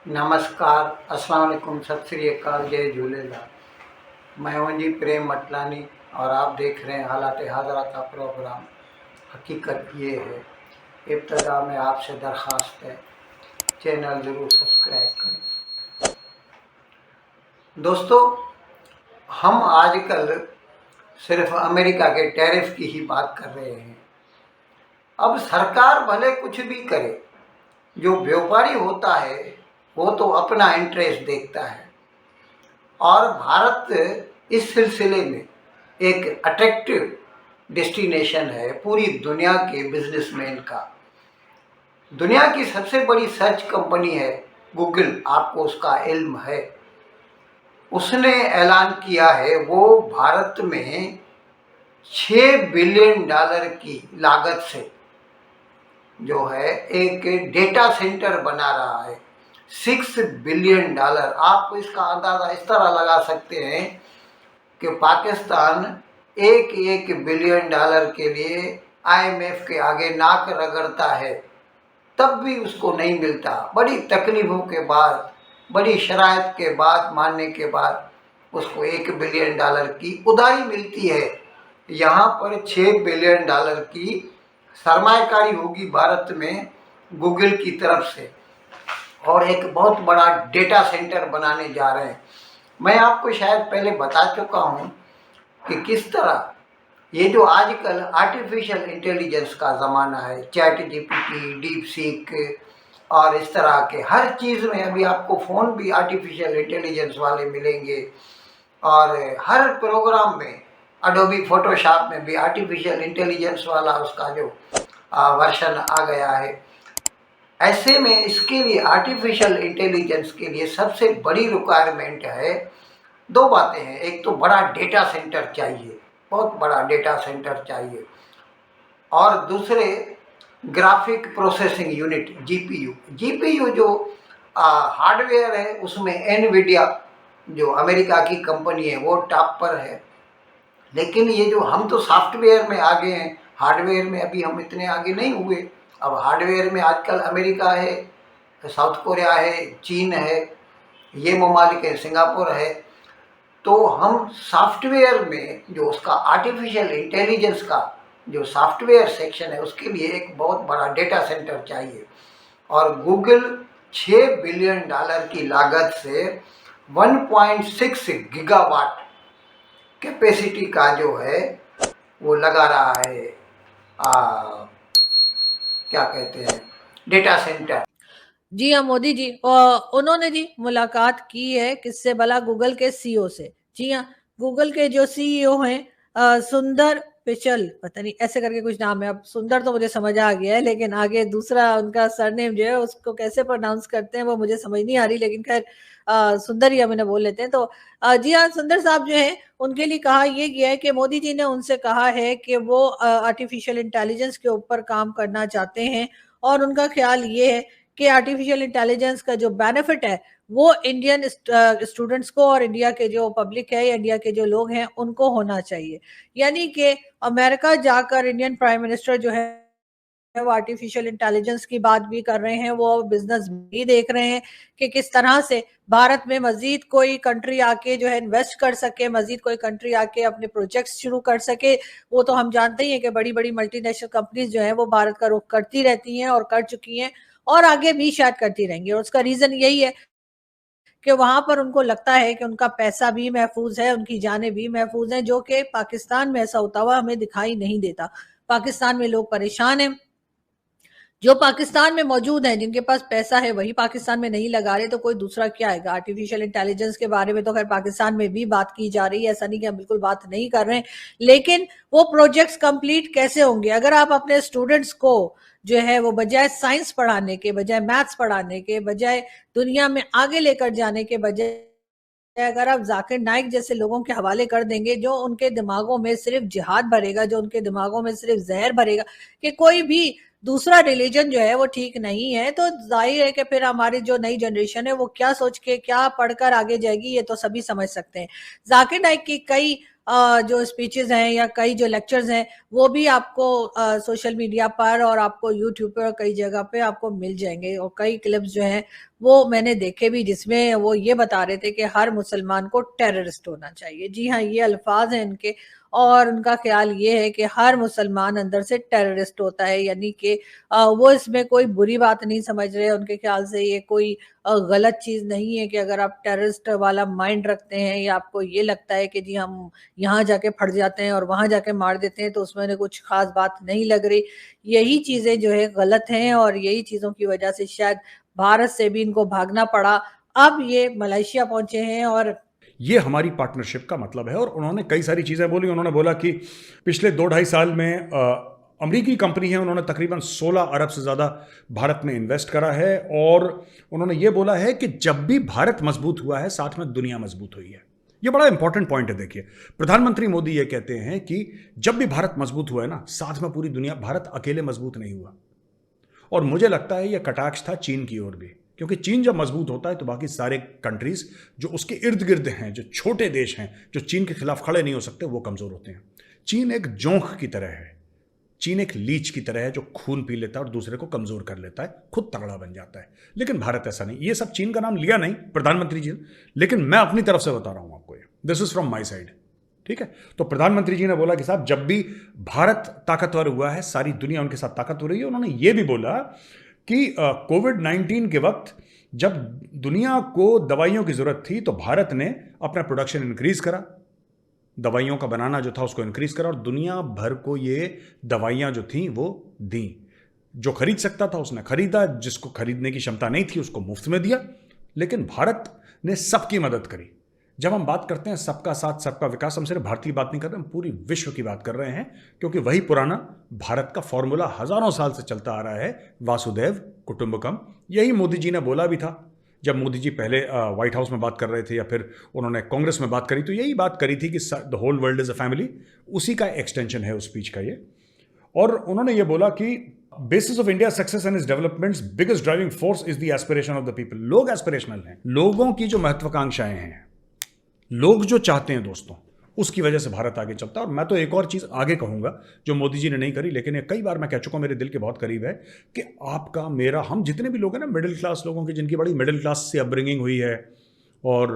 नमस्कार, अस्सलाम वालेकुम, सत श्री अकाल, जय झूलेलाल। मैं हूं जी प्रेम मटलानी और आप देख रहे हैं हालात हाज़रा का प्रोग्राम। हकीकत ये है, इब्तदा में आपसे दरख्वास्त है, चैनल ज़रूर सब्सक्राइब करें। दोस्तों, हम आजकल सिर्फ अमेरिका के टैरिफ की ही बात कर रहे हैं। अब सरकार भले कुछ भी करे, जो व्यापारी होता है वो तो अपना इंटरेस्ट देखता है। और भारत इस सिलसिले में एक अट्रैक्टिव डेस्टिनेशन है पूरी दुनिया के बिजनेसमैन का। दुनिया की सबसे बड़ी सर्च कंपनी है गूगल, आपको उसका इल्म है। उसने ऐलान किया है वो भारत में $6 बिलियन की लागत से जो है एक डेटा सेंटर बना रहा है। $6 बिलियन। आप इसका अंदाज़ा इस तरह लगा सकते हैं कि पाकिस्तान एक बिलियन डॉलर के लिए IMF के आगे नाक रगड़ता है, तब भी उसको नहीं मिलता। बड़ी तकलीफ़ों के बाद, बड़ी शराइत के बाद, मानने के बाद उसको $1 बिलियन की उधारी मिलती है। यहाँ पर $6 बिलियन की सरमायाकारी होगी भारत में गूगल की तरफ से, और एक बहुत बड़ा डेटा सेंटर बनाने जा रहे हैं। मैं आपको शायद पहले बता चुका हूँ कि किस तरह ये जो आजकल आर्टिफिशियल इंटेलिजेंस का ज़माना है, चैट GPT, डीप सीक और इस तरह के हर चीज़ में, अभी आपको फ़ोन भी आर्टिफिशियल इंटेलिजेंस वाले मिलेंगे, और हर प्रोग्राम में एडोबी फोटोशॉप में भी आर्टिफिशियल इंटेलिजेंस वाला उसका जो वर्जन आ गया है। ऐसे में इसके लिए, आर्टिफिशियल इंटेलिजेंस के लिए सबसे बड़ी रिक्वायरमेंट है, दो बातें हैं। एक तो बड़ा डेटा सेंटर चाहिए, बहुत बड़ा डेटा सेंटर चाहिए, और दूसरे ग्राफिक प्रोसेसिंग यूनिट GPU जो हार्डवेयर है उसमें एनवीडिया जो अमेरिका की कंपनी है वो टॉप पर है। लेकिन ये जो हम तो सॉफ्टवेयर में आगे हैं, हार्डवेयर में अभी हम इतने आगे नहीं हुए। अब हार्डवेयर में आजकल अमेरिका है, साउथ कोरिया है, चीन है, ये ममालिक है, सिंगापुर है। तो हम सॉफ्टवेयर में जो उसका आर्टिफिशियल इंटेलिजेंस का जो सॉफ्टवेयर सेक्शन है उसके लिए एक बहुत बड़ा डेटा सेंटर चाहिए। और गूगल $6 बिलियन की लागत से 1.6 गीगावाट कैपेसिटी का जो है वो लगा रहा है, क्या कहते हैं, डेटा सेंटर। जी हाँ, मोदी जी और उन्होंने जी मुलाकात की है किससे भला? गूगल के सीईओ से। जी हाँ, गूगल के जो सीईओ हैं सुंदर पिचल, पता नहीं ऐसे करके कुछ नाम है। अब सुंदर तो मुझे समझ आ गया है, लेकिन आगे दूसरा उनका सरनेम जो है उसको कैसे प्रोनाउंस करते हैं वो मुझे समझ नहीं आ रही, लेकिन खैर सुंदर ही हम इन्हें बोल लेते हैं। तो जी हाँ, सुंदर साहब जो है उनके लिए कहा ये गया है कि मोदी जी ने उनसे कहा है कि वो आर्टिफिशियल इंटेलिजेंस के ऊपर काम करना चाहते हैं, और उनका ख्याल ये है कि आर्टिफिशियल इंटेलिजेंस का जो बेनिफिट है वो इंडियन स्टूडेंट्स को और इंडिया के जो पब्लिक है या इंडिया के जो लोग हैं उनको होना चाहिए। यानी कि अमेरिका जाकर इंडियन प्राइम मिनिस्टर जो है वो आर्टिफिशियल इंटेलिजेंस की बात भी कर रहे हैं, वो बिजनेस भी देख रहे हैं कि किस तरह से भारत में मजीद कोई कंट्री आके जो है इन्वेस्ट कर सके, मजीद कोई कंट्री आके अपने प्रोजेक्ट्स शुरू कर सके। वो तो हम जानते ही हैं कि बड़ी बड़ी मल्टीनेशनल कंपनीज जो है वो भारत का रुख करती रहती हैं और कर चुकी हैं और आगे भी शायद करती रहेंगी। और उसका रीजन यही है कि वहां पर उनको लगता है कि उनका पैसा भी महफूज है, उनकी जानें भी महफूज हैं, जो कि पाकिस्तान में ऐसा होता हुआ हमें दिखाई नहीं देता। पाकिस्तान में लोग परेशान हैं, जो पाकिस्तान में मौजूद हैं, जिनके पास पैसा है वही पाकिस्तान में नहीं लगा रहे, तो कोई दूसरा क्या आएगा? आर्टिफिशियल इंटेलिजेंस के बारे में तो खैर पाकिस्तान में भी बात की जा रही है, ऐसा नहीं कि हम बिल्कुल बात नहीं कर रहे हैं, लेकिन वो प्रोजेक्ट्स कंप्लीट कैसे होंगे? अगर आप अपने स्टूडेंट्स को जो है वो बजाय साइंस पढ़ाने के, बजाय मैथ्स पढ़ाने के, बजाय दुनिया में आगे लेकर जाने के बजाय अगर आप जाकिर नाइक जैसे लोगों के हवाले कर देंगे, जो उनके दिमागों में सिर्फ जिहाद भरेगा, जो उनके दिमागों में सिर्फ जहर भरेगा कि कोई भी दूसरा रिलीजन जो है वो ठीक नहीं है, तो जाहिर है कि फिर हमारी जो नई जनरेशन है वो क्या सोच के क्या पढ़कर आगे जाएगी, ये तो सभी समझ सकते हैं। जाकिर नाइक की कई जो स्पीचेस हैं या कई जो लेक्चर्स हैं वो भी आपको सोशल मीडिया पर और आपको यूट्यूब पर और कई जगह पे आपको मिल जाएंगे, और कई क्लिप्स जो हैं वो मैंने देखे भी जिसमें वो ये बता रहे थे कि हर मुसलमान को टेररिस्ट होना चाहिए। जी हाँ, ये अल्फाज हैं इनके, और उनका ख्याल ये है कि हर मुसलमान अंदर से टेररिस्ट होता है, यानी कि वो इसमें कोई बुरी बात नहीं समझ रहे। उनके ख्याल से ये कोई गलत चीज नहीं है कि अगर आप टेररिस्ट वाला माइंड रखते हैं या आपको ये लगता है कि जी हम यहाँ जाके फट जाते हैं और वहां जाके मार देते हैं तो उसमें कुछ खास बात नहीं लग रही। यही चीजें जो है गलत हैं, और यही चीजों की वजह से शायद भारत से भी इनको भागना पड़ा। अब ये मलेशिया पहुंचे हैं, और ये हमारी पार्टनरशिप का मतलब है। और उन्होंने कई सारी चीज़ें बोली। उन्होंने बोला कि पिछले 2-2.5 साल में अमरीकी कंपनी है, उन्होंने तकरीबन 16 अरब से ज़्यादा भारत में इन्वेस्ट करा है। और उन्होंने ये बोला है कि जब भी भारत मजबूत हुआ है, साथ में दुनिया मजबूत हुई है। ये बड़ा इंपॉर्टेंट पॉइंट है। देखिए, प्रधानमंत्री मोदी ये कहते हैं कि जब भी भारत मजबूत हुआ है ना, साथ में पूरी दुनिया, भारत अकेले मजबूत नहीं हुआ। और मुझे लगता है यह कटाक्ष था चीन की ओर भी, क्योंकि चीन जब मजबूत होता है तो बाकी सारे कंट्रीज जो उसके इर्द गिर्द हैं, जो छोटे देश हैं, जो चीन के खिलाफ खड़े नहीं हो सकते, वो कमजोर होते हैं। चीन एक जोंक की तरह है, चीन एक लीच की तरह है जो खून पी लेता है और दूसरे को कमजोर कर लेता है, खुद तगड़ा बन जाता है। लेकिन भारत ऐसा नहीं। ये सब चीन का नाम लिया नहीं प्रधानमंत्री जी ने, लेकिन मैं अपनी तरफ से बता रहा हूं आपको, this is from my side. ठीक है, तो प्रधानमंत्री जी ने बोला कि साहब जब भी भारत ताकतवर हुआ है, सारी दुनिया उनके साथ ताकतवर रही है। उन्होंने ये भी बोला कि कोविड-19 के वक्त जब दुनिया को दवाइयों की जरूरत थी तो भारत ने अपना प्रोडक्शन इंक्रीज करा, दवाइयों का बनाना जो था उसको इंक्रीज करा, और दुनिया भर को ये दवाइयां जो थी वो दी। जो खरीद सकता था उसने खरीदा, जिसको खरीदने की क्षमता नहीं थी उसको मुफ्त में दिया। लेकिन भारत ने सबकी मदद करी। जब हम बात करते हैं सबका साथ सबका विकास, हम सिर्फ भारतीय बात नहीं कर रहे, हम पूरी विश्व की बात कर रहे हैं, क्योंकि वही पुराना भारत का फॉर्मूला हजारों साल से चलता आ रहा है, वासुदेव कुटुंबकम। यही मोदी जी ने बोला भी था जब मोदी जी पहले व्हाइट हाउस में बात कर रहे थे, या फिर उन्होंने कांग्रेस में बात करी तो यही बात करी थी कि the whole world is a family. उसी का एक्सटेंशन है उस स्पीच का ये। और उन्होंने ये बोला कि basis of India success and is developments biggest driving force is the aspiration of the people. लोग एस्पिरेशनल हैं, लोगों की जो महत्वाकांक्षाएं हैं, लोग जो चाहते हैं दोस्तों, उसकी वजह से भारत आगे चलता है। और मैं तो एक और चीज आगे कहूंगा जो मोदी जी ने नहीं करी, लेकिन ये कई बार मैं कह चुका हूं, मेरे दिल के बहुत करीब है, कि आपका मेरा, हम जितने भी लोग हैं ना, मिडिल क्लास लोगों की, जिनकी बड़ी मिडिल क्लास से अपब्रिंगिंग हुई है, और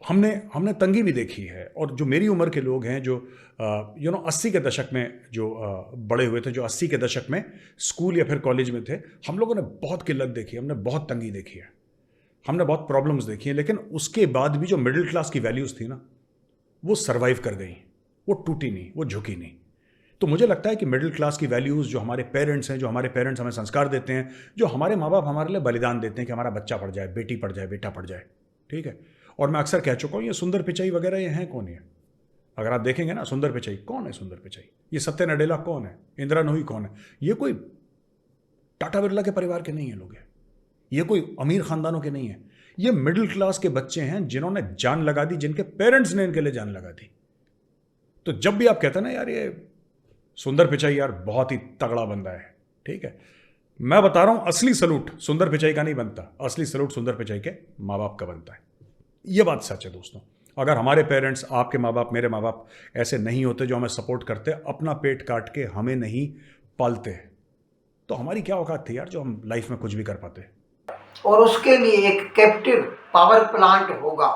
हमने तंगी भी देखी है, और जो मेरी उम्र के लोग हैं, जो 80 के दशक में जो बड़े हुए थे, जो 80 के दशक में स्कूल या फिर कॉलेज में थे, हम लोगों ने बहुत किल्लत देखी, हमने बहुत तंगी देखी है, हमने बहुत प्रॉब्लम्स देखी हैं। लेकिन उसके बाद भी जो मिडिल क्लास की वैल्यूज़ थी ना, वो सरवाइव कर गई, वो टूटी नहीं, वो झुकी नहीं। तो मुझे लगता है कि मिडिल क्लास की वैल्यूज़, जो हमारे पेरेंट्स हैं, जो हमारे पेरेंट्स हमें संस्कार देते हैं, जो हमारे माँ बाप हमारे लिए बलिदान देते हैं कि हमारा बच्चा पढ़ जाए, बेटी पढ़ जाए, बेटा पढ़ जाए, ठीक है। और मैं अक्सर कह चुका हूँ, ये सुंदर पिचाई वगैरह ये हैं कौन? ये अगर आप देखेंगे ना, सुंदर पिचाई कौन है? सुंदर पिचाई, ये सत्य नडेला कौन है? इंदिरा नूही कौन है? ये कोई टाटा बिरला के परिवार के नहीं है लोग, ये कोई अमीर खानदानों के नहीं है, ये मिडिल क्लास के बच्चे हैं जिन्होंने जान लगा दी, जिनके पेरेंट्स ने इनके लिए जान लगा दी। तो जब भी आप कहते हैं ना यार ये सुंदर पिचाई यार बहुत ही तगड़ा बंदा है, ठीक है, मैं बता रहा हूं असली सलूट सुंदर पिचाई का नहीं बनता, असली सलूट सुंदर पिचाई के माँ बाप का बनता है। यह बात सच है दोस्तों। अगर हमारे पेरेंट्स, आपके माँ बाप, मेरे माँ बाप ऐसे नहीं होते, जो हमें सपोर्ट करते, अपना पेट काट के हमें नहीं पालते, तो हमारी क्या औकात थी यार जो हम लाइफ में कुछ भी कर पाते। और उसके लिए एक कैप्टिव पावर प्लांट होगा,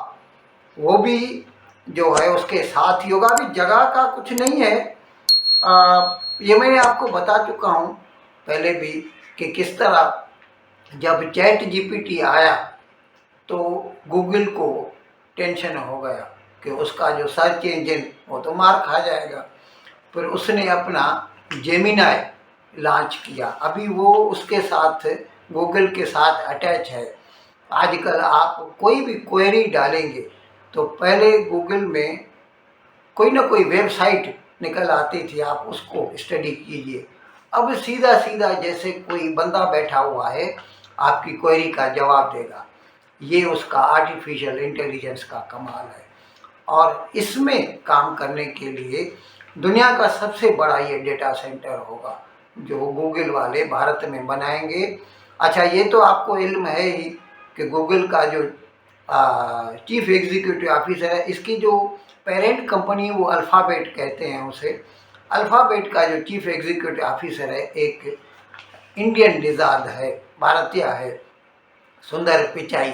वो भी जो है उसके साथ ही होगा। अभी जगह का कुछ नहीं है, ये मैंने आपको बता चुका हूँ पहले भी कि किस तरह जब चैट जीपीटी आया तो गूगल को टेंशन हो गया कि उसका जो सर्च इंजन वो तो मार खा जाएगा। फिर उसने अपना जेमिनाई लॉन्च किया, अभी वो उसके साथ, गूगल के साथ अटैच है। आजकल आप कोई भी क्वेरी डालेंगे तो पहले गूगल में कोई ना कोई वेबसाइट निकल आती थी, आप उसको स्टडी कीजिए। अब सीधा सीधा जैसे कोई बंदा बैठा हुआ है आपकी क्वेरी का जवाब देगा। ये उसका आर्टिफिशियल इंटेलिजेंस का कमाल है। और इसमें काम करने के लिए दुनिया का सबसे बड़ा ये डेटा सेंटर होगा जो गूगल वाले भारत में बनाएंगे। अच्छा, ये तो आपको इल्म है ही कि गूगल का जो चीफ एग्जीक्यूटिव ऑफिसर है, इसकी जो पेरेंट कंपनी वो अल्फ़ाबेट कहते हैं उसे। अल्फ़ाबेट का जो चीफ एग्जीक्यूटिव ऑफिसर है एक इंडियन डिज़ार्ड है, भारतीय है, सुंदर पिचाई।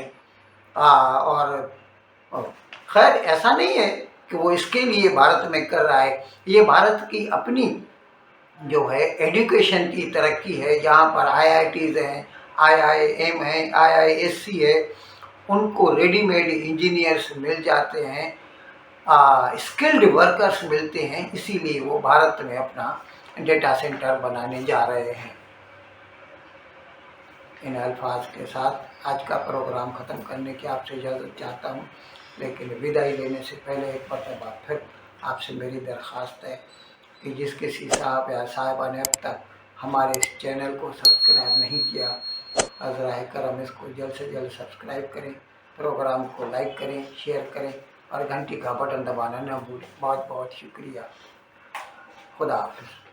और खैर ऐसा नहीं है कि वो इसके लिए भारत में कर रहा है, ये भारत की अपनी जो है एजुकेशन की तरक्की है, जहाँ पर IITs हैं, IIM है, IISc है, उनको रेडीमेड इंजीनियर्स मिल जाते हैं, स्किल्ड वर्कर्स मिलते हैं, इसीलिए वो भारत में अपना डेटा सेंटर बनाने जा रहे हैं। इन अल्फाज के साथ आज का प्रोग्राम ख़त्म करने की आपसे इजाज़त चाहता हूँ, लेकिन विदाई लेने से पहले एक मरतबा फिर आपसे मेरी दरख्वास्त है कि जिस किसी साहब या साहिबा ने अब तक हमारे इस चैनल को सब्सक्राइब नहीं किया, अज़राए करम इसको जल्द से जल्द सब्सक्राइब करें, प्रोग्राम को लाइक करें, शेयर करें और घंटी का बटन दबाना न भूलें। बहुत बहुत शुक्रिया। खुदा हाफ़िज़।